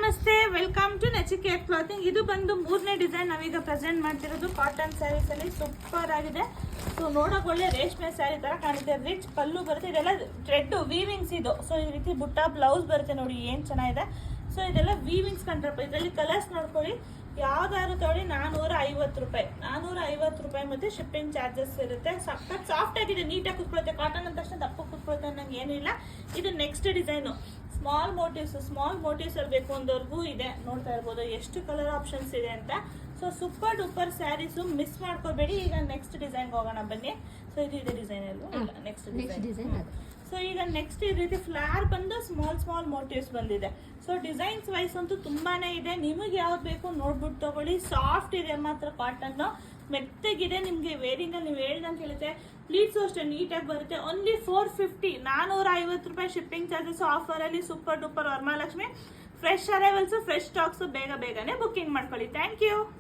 ನಮಸ್ತೆ, welcome to Nachiket clothing. ಇದು ಬಂದು ಮೂರನೇ ಡಿಸೈನ್ ನಾವೀಗ ಪ್ರೆಸೆಂಟ್ ಮಾಡ್ತಿರೋದು. ಕಾಟನ್ ಸ್ಯಾರೀಸ್ ಅಲ್ಲಿ ಸೂಪರ್ ಆಗಿದೆ. ಸೊ ನೋಡಕ್ ಒಳ್ಳೆ ರೇಷ್ಮೆ ಸ್ಯಾರಿ ತರ ಕಾಣುತ್ತೆ. ರಿಚ್ ಪಲ್ಲು ಬರುತ್ತೆ. ಇದೆಲ್ಲ ಥ್ರೆಡ್ ವೀವಿಂಗ್ಸ್ ಇದು. ಸೊ ಈ ರೀತಿ ಬುಟ್ಟ ಬ್ಲೌಸ್ ಬರುತ್ತೆ ನೋಡಿ, ಏನ್ ಚೆನ್ನಾಗಿದೆ. ಸೊ ಇದೆಲ್ಲ ವೀವಿಂಗ್ಸ್ ಕಂಡ್ರಪ್ಪ. ಇದರಲ್ಲಿ ಕಲರ್ಸ್ ನೋಡ್ಕೊಳ್ಳಿ, ಯಾವ್ದಾದ್ರು ತಗೊಳ್ಳಿ 450 ರೂಪಾಯಿ. 450 ರೂಪಾಯಿ ಮತ್ತೆ ಶಿಪ್ಪಿಂಗ್ ಚಾರ್ಜಸ್ ಇರುತ್ತೆ. ಸಖತ್ ಸಾಫ್ಟ್ ಆಗಿದೆ, ನೀಟಾಗಿ ಕುತ್ಕೊಳುತ್ತೆ. ಕಾಟನ್ ಅಂತ ತಕ್ಷಣ ದಪ್ಪ ಕುತ್ಕೊಳುತ್ತೆ ಅನ್ನಂಗೆ ಏನಿಲ್ಲ. ಇದು ನೆಕ್ಸ್ಟ್ ಡಿಸೈನು ಸ್ಮಾಲ್ ಮೋಟಿವ್ಸ್ ಅಲ್ಲಿ ಬೇಕು ಅಂದವ್ರಿಗೂ ಇದೆ. ನೋಡ್ತಾ ಇರ್ಬೋದು ಎಷ್ಟು ಕಲರ್ ಆಪ್ಷನ್ಸ್ ಇದೆ ಅಂತ. So super duper saris miss ಮಾಡ್ಕೋಬೇಡಿ. ಈಗ ನೆಕ್ಸ್ಟ್ ಡಿಸೈನ್ಗೆ ಹೋಗೋಣ ಬನ್ನಿ. ಸೊ ಇದು ಇದೆ ಡಿಸೈನ್ ಅಲ್ವಾ? Next design. ಸೊ ಈಗ ನೆಕ್ಸ್ಟ್ ಈ ರೀತಿ ಫ್ಲವರ್ ಬಂದು ಸ್ಮಾಲ್ ಮೋಟಿವ್ಸ್ ಬಂದಿದೆ. ಸೊ ಡಿಸೈನ್ಸ್ ವೈಸ್ ಅಂತೂ ತುಂಬಾನೇ ಇದೆ. ನಿಮಗೆ ಯಾವ್ದು ಬೇಕು ನೋಡ್ಬಿಟ್ಟು ತಗೊಳ್ಳಿ. ಸಾಫ್ಟ್ ಇದೆ ಮಾತ್ರ, ಕಾಟನ್ ಮೆತ್ತಗಿದೆ. ನಿಮ್ಗೆ ವೇರಿಂಗ್ ಅಲ್ಲಿ ನೀವು ಹೇಳ್ದಂಗೆ ಹೇಳುತ್ತೆ. ಪ್ಲೀಟ್ಸು ಅಷ್ಟೇ ನೀಟಾಗಿ ಬರುತ್ತೆ. ಓನ್ಲಿ 450, 450 ರೂಪಾಯಿ ಶಿಪ್ಪಿಂಗ್ ಚಾರ್ಜಸ್. ಆಫರ್ ಅಲ್ಲಿ super duper Varamahalakshmi. Fresh arrivals, fresh stocks. ಬೇಗನೆ ಬುಕ್ಕಿಂಗ್ ಮಾಡ್ಕೊಳ್ಳಿ. Thank you.